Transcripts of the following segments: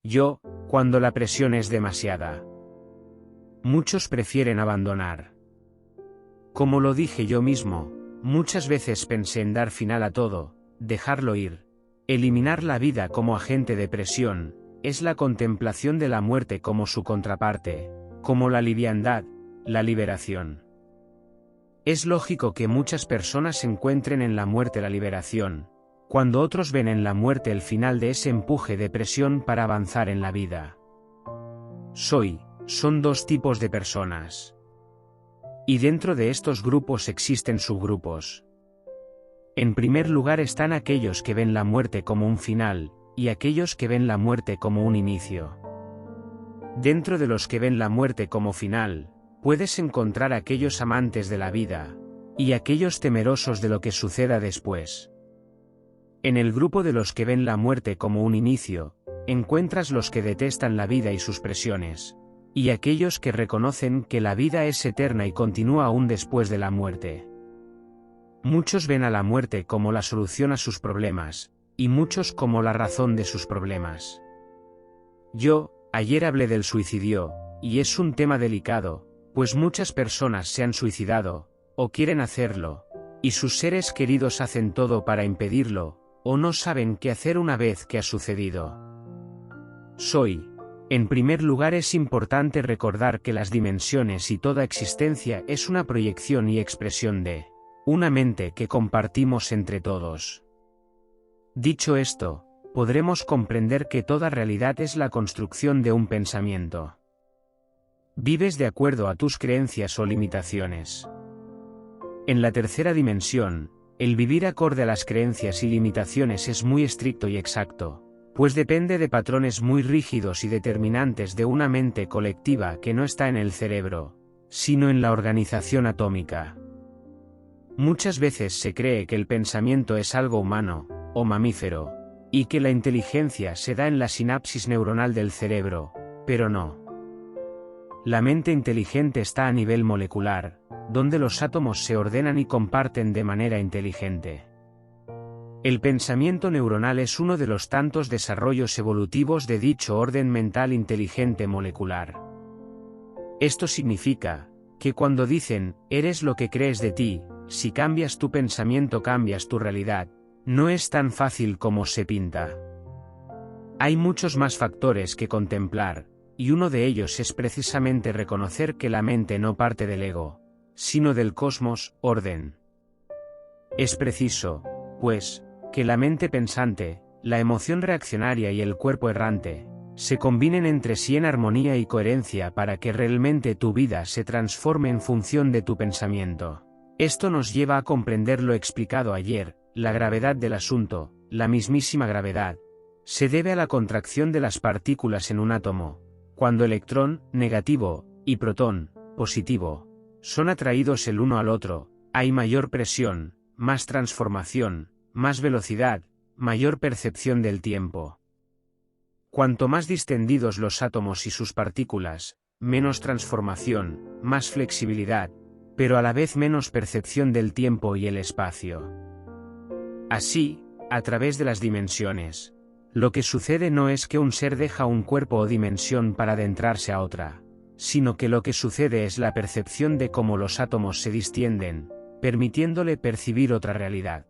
Yo, cuando la presión es demasiada. Muchos prefieren abandonar. Como lo dije yo mismo, muchas veces pensé en dar final a todo, dejarlo ir. Eliminar la vida como agente de presión, es la contemplación de la muerte como su contraparte, como la liviandad, la liberación. Es lógico que muchas personas encuentren en la muerte la liberación, cuando otros ven en la muerte el final de ese empuje de presión para avanzar en la vida. Son dos tipos de personas. Y dentro de estos grupos existen subgrupos. En primer lugar están aquellos que ven la muerte como un final, y aquellos que ven la muerte como un inicio. Dentro de los que ven la muerte como final, puedes encontrar aquellos amantes de la vida, y aquellos temerosos de lo que suceda después. En el grupo de los que ven la muerte como un inicio, encuentras los que detestan la vida y sus presiones, y aquellos que reconocen que la vida es eterna y continúa aún después de la muerte. Muchos ven a la muerte como la solución a sus problemas, y muchos como la razón de sus problemas. Yo, ayer hablé del suicidio, y es un tema delicado, pues muchas personas se han suicidado, o quieren hacerlo, y sus seres queridos hacen todo para impedirlo, o no saben qué hacer una vez que ha sucedido. En primer lugar es importante recordar que las dimensiones y toda existencia es una proyección y expresión de una mente que compartimos entre todos. Dicho esto, podremos comprender que toda realidad es la construcción de un pensamiento. Vives de acuerdo a tus creencias o limitaciones. En la tercera dimensión, el vivir acorde a las creencias y limitaciones es muy estricto y exacto, pues depende de patrones muy rígidos y determinantes de una mente colectiva que no está en el cerebro, sino en la organización atómica. Muchas veces se cree que el pensamiento es algo humano, o mamífero, y que la inteligencia se da en la sinapsis neuronal del cerebro, pero no. La mente inteligente está a nivel molecular, donde los átomos se ordenan y comparten de manera inteligente. El pensamiento neuronal es uno de los tantos desarrollos evolutivos de dicho orden mental inteligente molecular. Esto significa, que cuando dicen, eres lo que crees de ti, si cambias tu pensamiento cambias tu realidad, no es tan fácil como se pinta. Hay muchos más factores que contemplar, y uno de ellos es precisamente reconocer que la mente no parte del ego, sino del cosmos, orden. Es preciso, pues, que la mente pensante, la emoción reaccionaria y el cuerpo errante, se combinen entre sí en armonía y coherencia para que realmente tu vida se transforme en función de tu pensamiento. Esto nos lleva a comprender lo explicado ayer, la gravedad del asunto, la mismísima gravedad, se debe a la contracción de las partículas en un átomo, cuando electrón, negativo, y protón, positivo, son atraídos el uno al otro, hay mayor presión, más transformación, más velocidad, mayor percepción del tiempo. Cuanto más distendidos los átomos y sus partículas, menos transformación, más flexibilidad, pero a la vez menos percepción del tiempo y el espacio. Así, a través de las dimensiones, lo que sucede no es que un ser deja un cuerpo o dimensión para adentrarse a otra, sino que lo que sucede es la percepción de cómo los átomos se distienden, permitiéndole percibir otra realidad.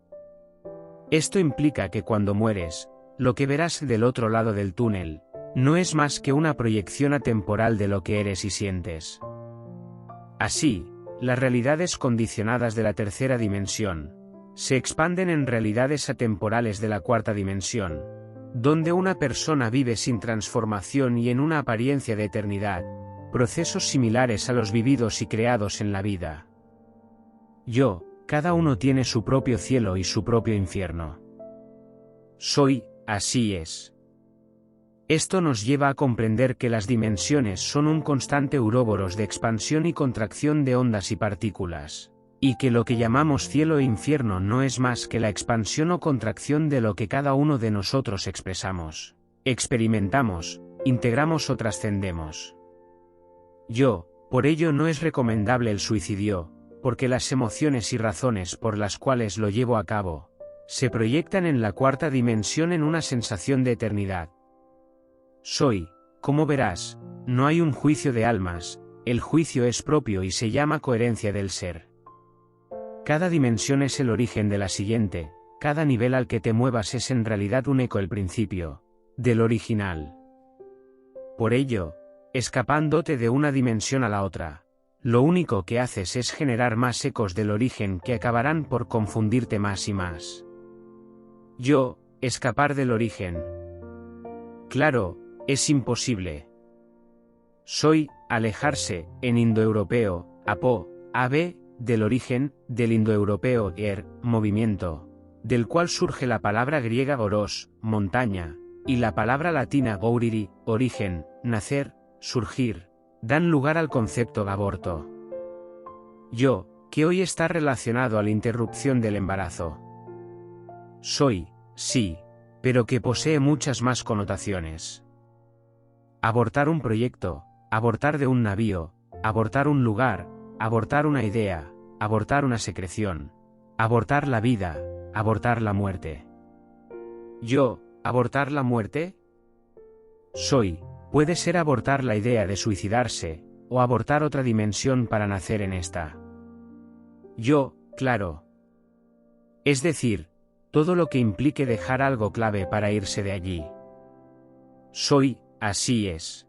Esto implica que cuando mueres, lo que verás del otro lado del túnel, no es más que una proyección atemporal de lo que eres y sientes. Así, las realidades condicionadas de la tercera dimensión se expanden en realidades atemporales de la cuarta dimensión, donde una persona vive sin transformación y en una apariencia de eternidad, procesos similares a los vividos y creados en la vida. Cada uno tiene su propio cielo y su propio infierno. Así es. Esto nos lleva a comprender que las dimensiones son un constante ouroboros de expansión y contracción de ondas y partículas, y que lo que llamamos cielo e infierno no es más que la expansión o contracción de lo que cada uno de nosotros expresamos, experimentamos, integramos o trascendemos. Por ello no es recomendable el suicidio, porque las emociones y razones por las cuales lo llevo a cabo, se proyectan en la cuarta dimensión en una sensación de eternidad. Soy, como verás, no hay un juicio de almas, el juicio es propio y se llama coherencia del ser. Cada dimensión es el origen de la siguiente, cada nivel al que te muevas es en realidad un eco del principio, del original. Por ello, escapándote de una dimensión a la otra, lo único que haces es generar más ecos del origen que acabarán por confundirte más y más. Yo, escapar del origen. Claro, es imposible. Soy, alejarse, en indoeuropeo, apo, ave, del origen, del indoeuropeo, movimiento, del cual surge la palabra griega goros, montaña, y la palabra latina gouriri, origen, nacer, surgir, dan lugar al concepto aborto. Yo, que hoy está relacionado a la interrupción del embarazo. Soy, sí, pero que posee muchas más connotaciones. Abortar un proyecto, abortar de un navío, abortar un lugar, abortar una idea, abortar una secreción, abortar la vida, abortar la muerte. Yo, ¿abortar la muerte? Soy, puede ser abortar la idea de suicidarse, o abortar otra dimensión para nacer en esta. Yo, claro. Es decir, todo lo que implique dejar algo clave para irse de allí. Soy, así es.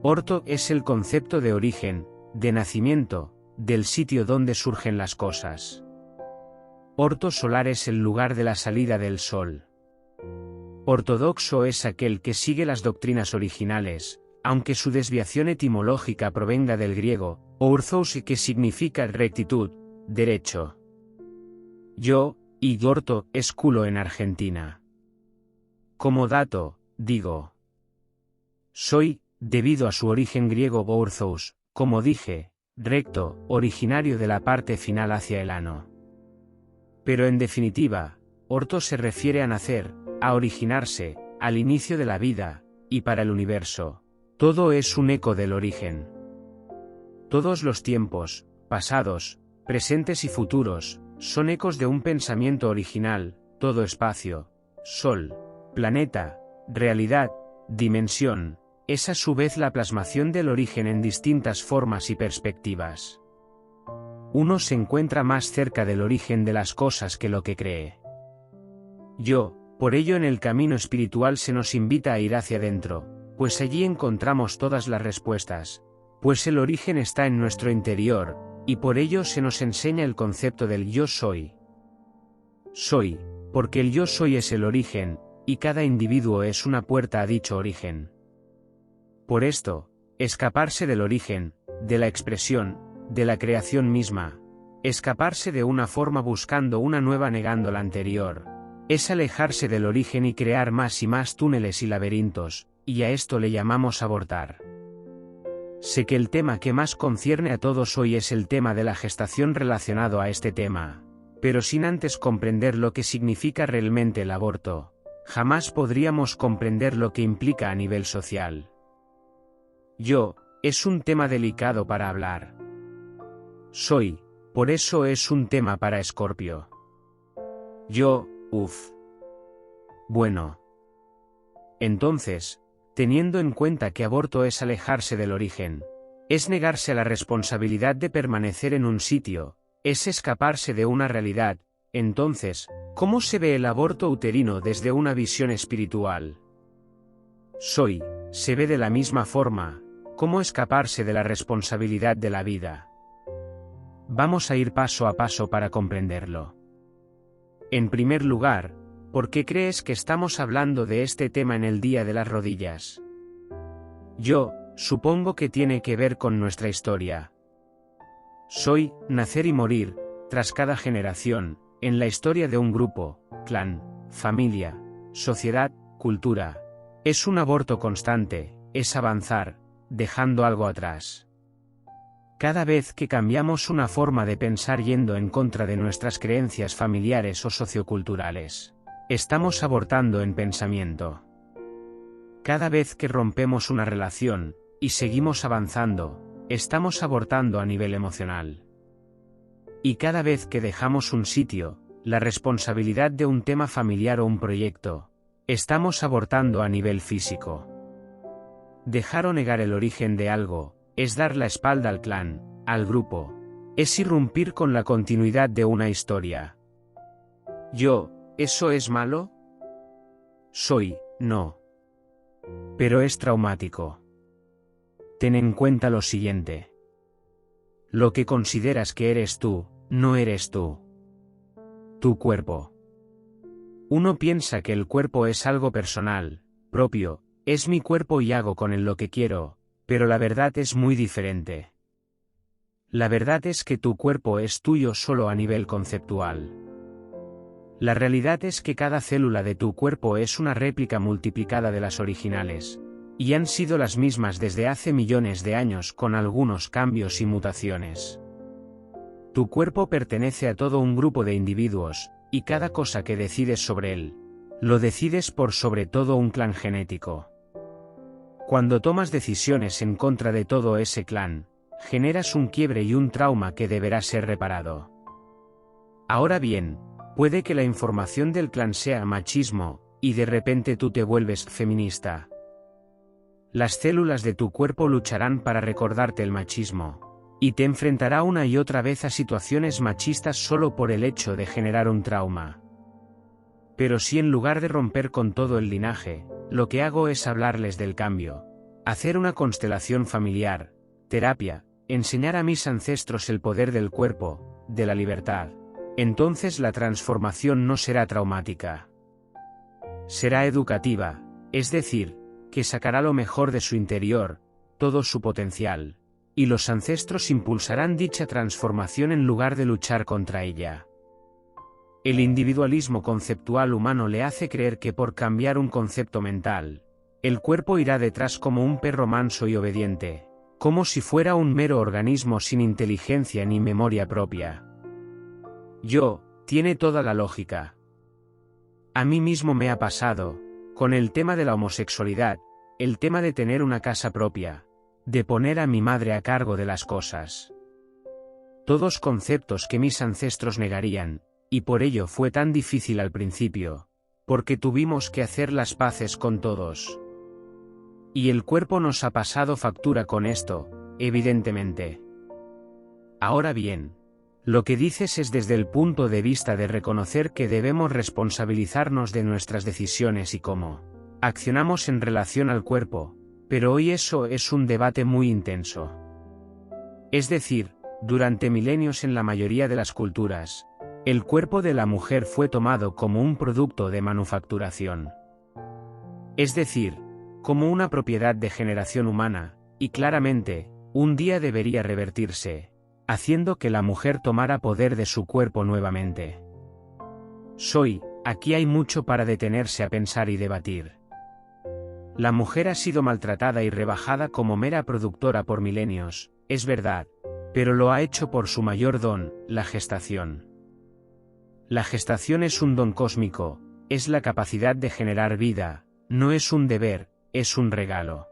Orto es el concepto de origen, de nacimiento, del sitio donde surgen las cosas. Orto solar es el lugar de la salida del sol. Ortodoxo es aquel que sigue las doctrinas originales, aunque su desviación etimológica provenga del griego, orthos, que significa rectitud, derecho. Yo, y orto, es culo en Argentina. Como dato, digo. Soy, debido a su origen griego orthos, como dije, recto, originario de la parte final hacia el ano. Pero en definitiva, orto se refiere a nacer, a originarse, al inicio de la vida, y para el universo, todo es un eco del origen. Todos los tiempos, pasados, presentes y futuros, son ecos de un pensamiento original, todo espacio, sol, planeta, realidad, dimensión, es a su vez la plasmación del origen en distintas formas y perspectivas. Uno se encuentra más cerca del origen de las cosas que lo que cree. Yo, por ello en el camino espiritual se nos invita a ir hacia adentro, pues allí encontramos todas las respuestas, pues el origen está en nuestro interior, y por ello se nos enseña el concepto del yo soy. Soy, porque el yo soy es el origen, y cada individuo es una puerta a dicho origen. Por esto, escaparse del origen, de la expresión, de la creación misma, escaparse de una forma buscando una nueva negando la anterior, es alejarse del origen y crear más y más túneles y laberintos, y a esto le llamamos abortar. Sé que el tema que más concierne a todos hoy es el tema de la gestación relacionado a este tema, pero sin antes comprender lo que significa realmente el aborto, jamás podríamos comprender lo que implica a nivel social. Yo, es un tema delicado para hablar. Soy, por eso es un tema para Escorpio. Yo, Bueno. Entonces, teniendo en cuenta que aborto es alejarse del origen, es negarse a la responsabilidad de permanecer en un sitio, es escaparse de una realidad, entonces, ¿cómo se ve el aborto uterino desde una visión espiritual? Soy, se ve de la misma forma, ¿cómo escaparse de la responsabilidad de la vida? Vamos a ir paso a paso para comprenderlo. En primer lugar, ¿por qué crees que estamos hablando de este tema en el Día de las Rodillas? Yo, supongo que tiene que ver con nuestra historia. Soy, nacer y morir, tras cada generación, en la historia de un grupo, clan, familia, sociedad, cultura. Es un aborto constante, es avanzar, dejando algo atrás. Cada vez que cambiamos una forma de pensar yendo en contra de nuestras creencias familiares o socioculturales, estamos abortando en pensamiento. Cada vez que rompemos una relación, y seguimos avanzando, estamos abortando a nivel emocional. Y cada vez que dejamos un sitio, la responsabilidad de un tema familiar o un proyecto, estamos abortando a nivel físico. Dejar o negar el origen de algo, es dar la espalda al clan, al grupo. Es irrumpir con la continuidad de una historia. ¿Eso es malo? No. Pero es traumático. Ten en cuenta lo siguiente. Lo que consideras que eres tú, no eres tú. Tu cuerpo. Uno piensa que el cuerpo es algo personal, propio, es mi cuerpo y hago con él lo que quiero, pero la verdad es muy diferente. La verdad es que tu cuerpo es tuyo solo a nivel conceptual. La realidad es que cada célula de tu cuerpo es una réplica multiplicada de las originales, y han sido las mismas desde hace millones de años con algunos cambios y mutaciones. Tu cuerpo pertenece a todo un grupo de individuos, y cada cosa que decides sobre él, lo decides por sobre todo un clan genético. Cuando tomas decisiones en contra de todo ese clan, generas un quiebre y un trauma que deberá ser reparado. Ahora bien, puede que la información del clan sea machismo, y de repente tú te vuelves feminista. Las células de tu cuerpo lucharán para recordarte el machismo, y te enfrentará una y otra vez a situaciones machistas solo por el hecho de generar un trauma. Pero si en lugar de romper con todo el linaje, lo que hago es hablarles del cambio, hacer una constelación familiar, terapia, enseñar a mis ancestros el poder del cuerpo, de la libertad, entonces la transformación no será traumática. Será educativa, es decir, que sacará lo mejor de su interior, todo su potencial, y los ancestros impulsarán dicha transformación en lugar de luchar contra ella. El individualismo conceptual humano le hace creer que por cambiar un concepto mental, el cuerpo irá detrás como un perro manso y obediente, como si fuera un mero organismo sin inteligencia ni memoria propia. Tiene toda la lógica. A mí mismo me ha pasado, con el tema de la homosexualidad, el tema de tener una casa propia, de poner a mi madre a cargo de las cosas. Todos conceptos que mis ancestros negarían, y por ello fue tan difícil al principio, porque tuvimos que hacer las paces con todos. Y el cuerpo nos ha pasado factura con esto, evidentemente. Ahora bien, lo que dices es desde el punto de vista de reconocer que debemos responsabilizarnos de nuestras decisiones y cómo accionamos en relación al cuerpo, pero hoy eso es un debate muy intenso. Es decir, durante milenios en la mayoría de las culturas, el cuerpo de la mujer fue tomado como un producto de manufacturación. Es decir, como una propiedad de generación humana, y claramente, un día debería revertirse, haciendo que la mujer tomara poder de su cuerpo nuevamente. Aquí hay mucho para detenerse a pensar y debatir. La mujer ha sido maltratada y rebajada como mera productora por milenios, es verdad, pero lo ha hecho por su mayor don, la gestación. La gestación es un don cósmico, es la capacidad de generar vida, no es un deber, es un regalo.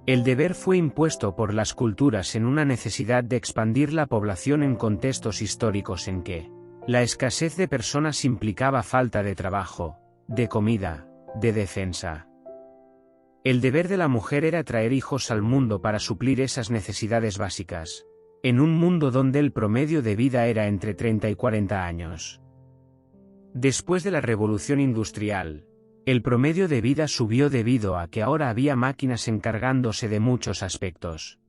El deber fue impuesto por las culturas en una necesidad de expandir la población en contextos históricos en que la escasez de personas implicaba falta de trabajo, de comida, de defensa. El deber de la mujer era traer hijos al mundo para suplir esas necesidades básicas, en un mundo donde el promedio de vida era entre 30 y 40 años. Después de la revolución industrial, el promedio de vida subió debido a que ahora había máquinas encargándose de muchos aspectos.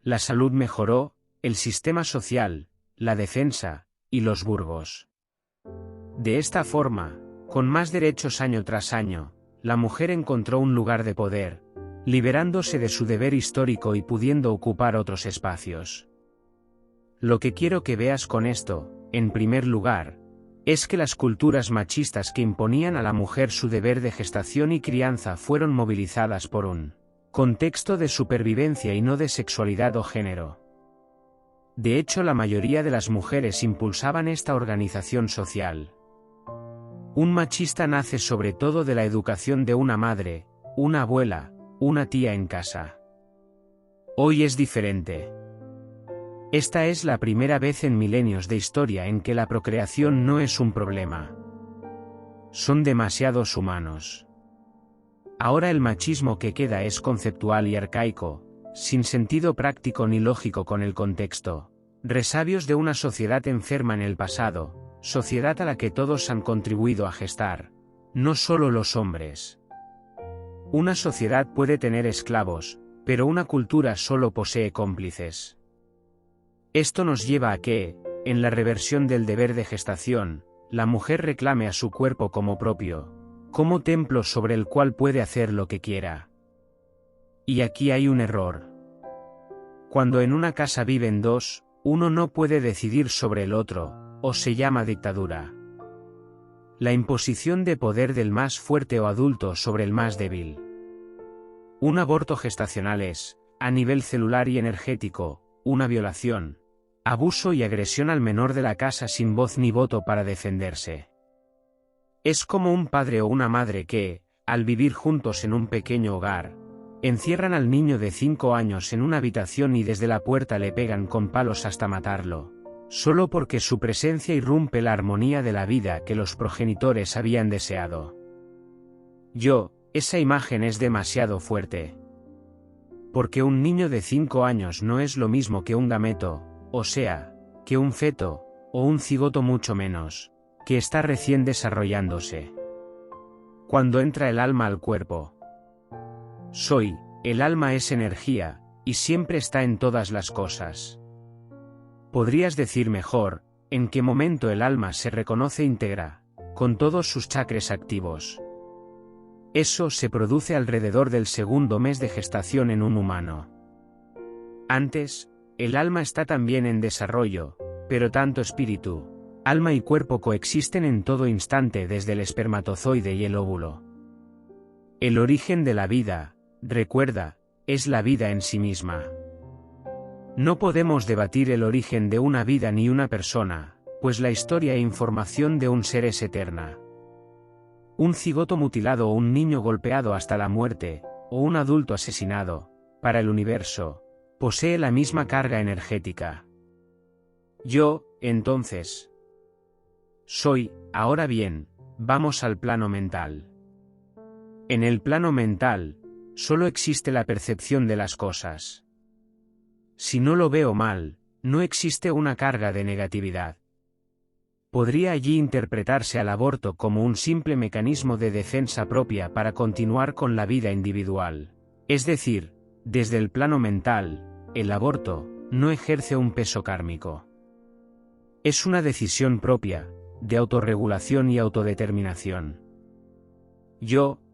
La salud mejoró, el sistema social, la defensa, y los burgos. De esta forma, con más derechos año tras año, la mujer encontró un lugar de poder, liberándose de su deber histórico y pudiendo ocupar otros espacios. Lo que quiero que veas con esto, en primer lugar, es que las culturas machistas que imponían a la mujer su deber de gestación y crianza fueron movilizadas por un contexto de supervivencia y no de sexualidad o género. De hecho, la mayoría de las mujeres impulsaban esta organización social. Un machista nace sobre todo de la educación de una madre, una abuela, una tía en casa. Hoy es diferente. Esta es la primera vez en milenios de historia en que la procreación no es un problema. Son demasiados humanos. Ahora el machismo que queda es conceptual y arcaico, sin sentido práctico ni lógico con el contexto. Resabios de una sociedad enferma en el pasado, sociedad a la que todos han contribuido a gestar, no solo los hombres. Una sociedad puede tener esclavos, pero una cultura solo posee cómplices. Esto nos lleva a que, en la reversión del deber de gestación, la mujer reclame a su cuerpo como propio, como templo sobre el cual puede hacer lo que quiera. Y aquí hay un error. Cuando en una casa viven dos, uno no puede decidir sobre el otro, o se llama dictadura. La imposición de poder del más fuerte o adulto sobre el más débil. Un aborto gestacional es, a nivel celular y energético, una violación, abuso y agresión al menor de la casa sin voz ni voto para defenderse. Es como un padre o una madre que, al vivir juntos en un pequeño hogar, encierran al niño de 5 años en una habitación y desde la puerta le pegan con palos hasta matarlo, solo porque su presencia irrumpe la armonía de la vida que los progenitores habían deseado. Esa imagen es demasiado fuerte. Porque un niño de 5 años no es lo mismo que un gameto, o sea, que un feto, o un cigoto mucho menos, que está recién desarrollándose. Cuando entra el alma al cuerpo. El alma es energía, y siempre está en todas las cosas. Podrías decir mejor, en qué momento el alma se reconoce íntegra, con todos sus chakras activos. Eso se produce alrededor del segundo mes de gestación en un humano. Antes, el alma está también en desarrollo, pero tanto espíritu, alma y cuerpo coexisten en todo instante desde el espermatozoide y el óvulo. El origen de la vida, recuerda, es la vida en sí misma. No podemos debatir el origen de una vida ni una persona, pues la historia e información de un ser es eterna. Un cigoto mutilado o un niño golpeado hasta la muerte, o un adulto asesinado, para el universo, posee la misma carga energética. Entonces, ahora bien, vamos al plano mental. En el plano mental, solo existe la percepción de las cosas. Si no lo veo mal, no existe una carga de negatividad. Podría allí interpretarse al aborto como un simple mecanismo de defensa propia para continuar con la vida individual. Es decir, desde el plano mental, el aborto no ejerce un peso kármico. Es una decisión propia, de autorregulación y autodeterminación.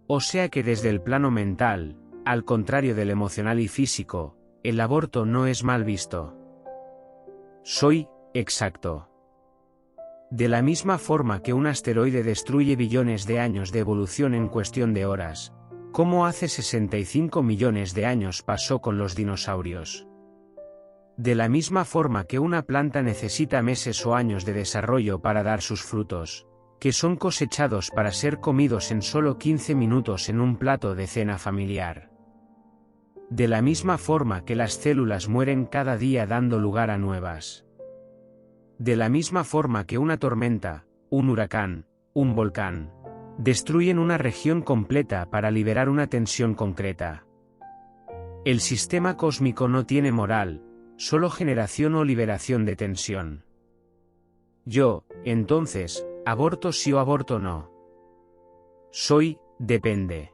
O sea que desde el plano mental, al contrario del emocional y físico, el aborto no es mal visto. Exacto. De la misma forma que un asteroide destruye billones de años de evolución en cuestión de horas, como hace 65 millones de años pasó con los dinosaurios. De la misma forma que una planta necesita meses o años de desarrollo para dar sus frutos, que son cosechados para ser comidos en solo 15 minutos en un plato de cena familiar. De la misma forma que las células mueren cada día dando lugar a nuevas. De la misma forma que una tormenta, un huracán, un volcán, destruyen una región completa para liberar una tensión concreta. El sistema cósmico no tiene moral, solo generación o liberación de tensión. Entonces, ¿aborto sí o aborto no? Depende.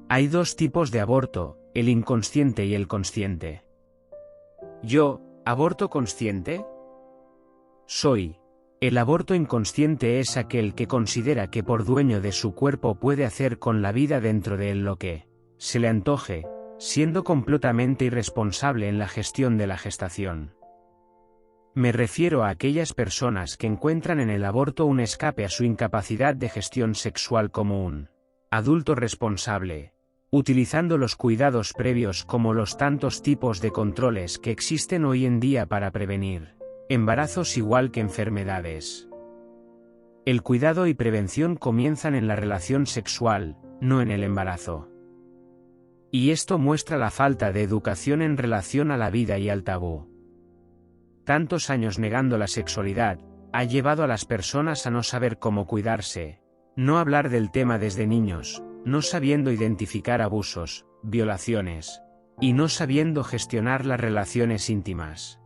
Hay dos tipos de aborto, el inconsciente y el consciente. ¿Aborto consciente? El aborto inconsciente es aquel que considera que por dueño de su cuerpo puede hacer con la vida dentro de él lo que se le antoje, siendo completamente irresponsable en la gestión de la gestación. Me refiero a aquellas personas que encuentran en el aborto un escape a su incapacidad de gestión sexual como un adulto responsable, utilizando los cuidados previos como los tantos tipos de controles que existen hoy en día para prevenir embarazos igual que enfermedades. El cuidado y prevención comienzan en la relación sexual, no en el embarazo. Y esto muestra la falta de educación en relación a la vida y al tabú. Tantos años negando la sexualidad, ha llevado a las personas a no saber cómo cuidarse, no hablar del tema desde niños, no sabiendo identificar abusos, violaciones, y no sabiendo gestionar las relaciones íntimas.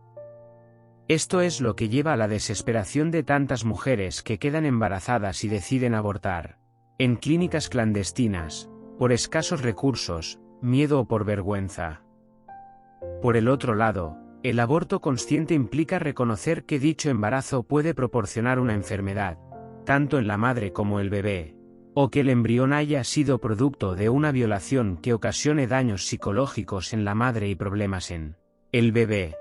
Esto es lo que lleva a la desesperación de tantas mujeres que quedan embarazadas y deciden abortar, en clínicas clandestinas, por escasos recursos, miedo o por vergüenza. Por el otro lado, el aborto consciente implica reconocer que dicho embarazo puede proporcionar una enfermedad, tanto en la madre como el bebé, o que el embrión haya sido producto de una violación que ocasione daños psicológicos en la madre y problemas en el bebé.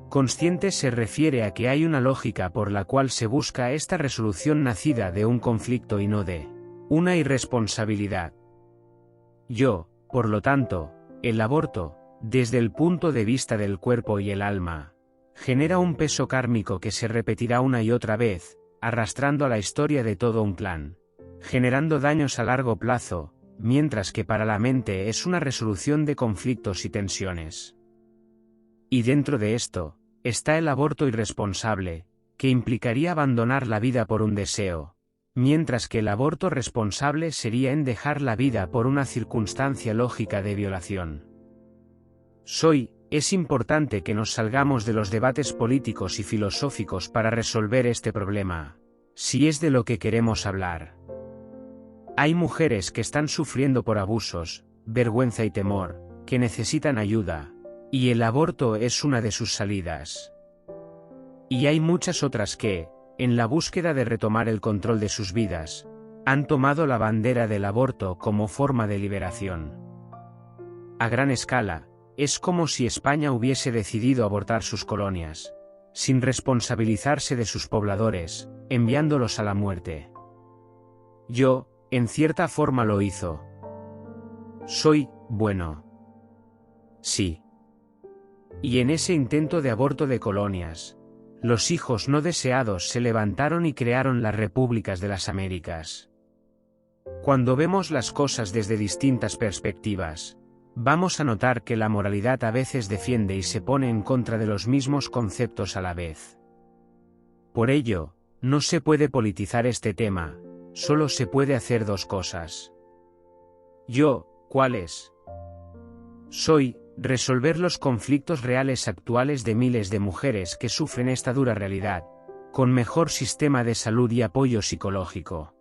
Consciente se refiere a que hay una lógica por la cual se busca esta resolución nacida de un conflicto y no de una irresponsabilidad. Por lo tanto, el aborto, desde el punto de vista del cuerpo y el alma, genera un peso kármico que se repetirá una y otra vez, arrastrando a la historia de todo un clan, generando daños a largo plazo, mientras que para la mente es una resolución de conflictos y tensiones. Y dentro de esto, está el aborto irresponsable, que implicaría abandonar la vida por un deseo, mientras que el aborto responsable sería en dejar la vida por una circunstancia lógica de violación. Es importante que nos salgamos de los debates políticos y filosóficos para resolver este problema, si es de lo que queremos hablar. Hay mujeres que están sufriendo por abusos, vergüenza y temor, que necesitan ayuda, y el aborto es una de sus salidas. Y hay muchas otras que, en la búsqueda de retomar el control de sus vidas, han tomado la bandera del aborto como forma de liberación. A gran escala, es como si España hubiese decidido abortar sus colonias, sin responsabilizarse de sus pobladores, enviándolos a la muerte. En cierta forma lo hizo. Bueno. Sí. Y en ese intento de aborto de colonias, los hijos no deseados se levantaron y crearon las repúblicas de las Américas. Cuando vemos las cosas desde distintas perspectivas, vamos a notar que la moralidad a veces defiende y se pone en contra de los mismos conceptos a la vez. Por ello, no se puede politizar este tema, solo se puede hacer dos cosas. ¿Cuáles? Resolver los conflictos reales actuales de miles de mujeres que sufren esta dura realidad, con mejor sistema de salud y apoyo psicológico.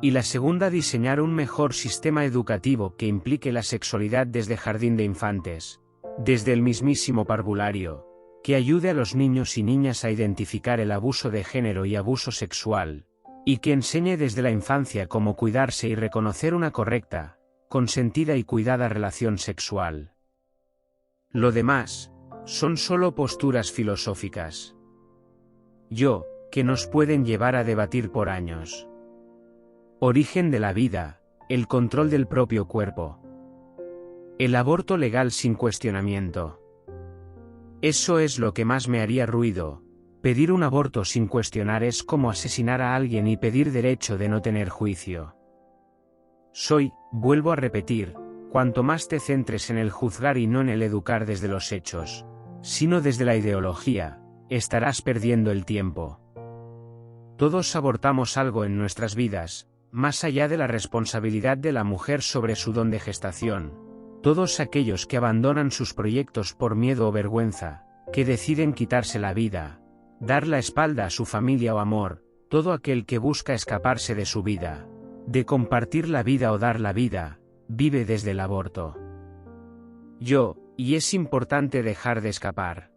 Y la segunda, diseñar un mejor sistema educativo que implique la sexualidad desde jardín de infantes, desde el mismísimo parvulario, que ayude a los niños y niñas a identificar el abuso de género y abuso sexual, y que enseñe desde la infancia cómo cuidarse y reconocer una correcta, consentida y cuidada relación sexual. Lo demás, son solo posturas filosóficas. Que nos pueden llevar a debatir por años. Origen de la vida, el control del propio cuerpo. El aborto legal sin cuestionamiento. Eso es lo que más me haría ruido. Pedir un aborto sin cuestionar es como asesinar a alguien y pedir derecho de no tener juicio. Vuelvo a repetir, cuanto más te centres en el juzgar y no en el educar desde los hechos, sino desde la ideología, estarás perdiendo el tiempo. Todos abortamos algo en nuestras vidas, más allá de la responsabilidad de la mujer sobre su don de gestación. Todos aquellos que abandonan sus proyectos por miedo o vergüenza, que deciden quitarse la vida, dar la espalda a su familia o amor, todo aquel que busca escaparse de su vida, de compartir la vida o dar la vida, vive desde el aborto. Y es importante dejar de escapar.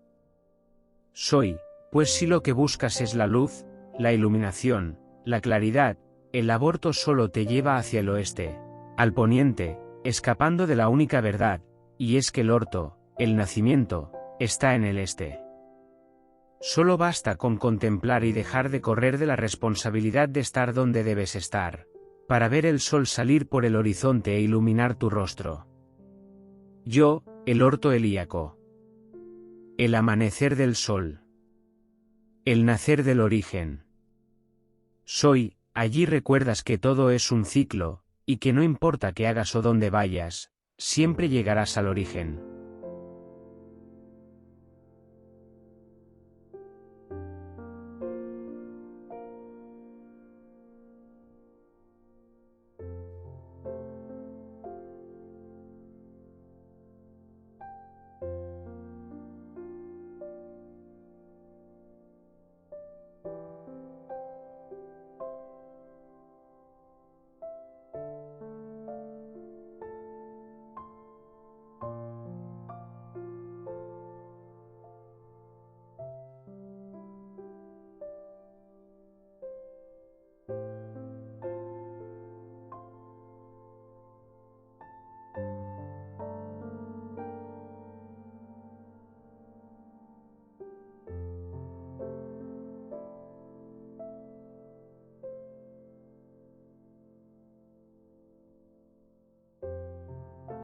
Pues si lo que buscas es la luz, la iluminación, la claridad, el aborto solo te lleva hacia el oeste, al poniente, escapando de la única verdad, y es que el nacimiento, está en el este. Solo basta con contemplar y dejar de correr de la responsabilidad de estar donde debes estar, para ver el sol salir por el horizonte e iluminar tu rostro. El orto helíaco. El amanecer del sol. El nacer del origen. Allí recuerdas que todo es un ciclo, y que no importa qué hagas o dónde vayas, siempre llegarás al origen.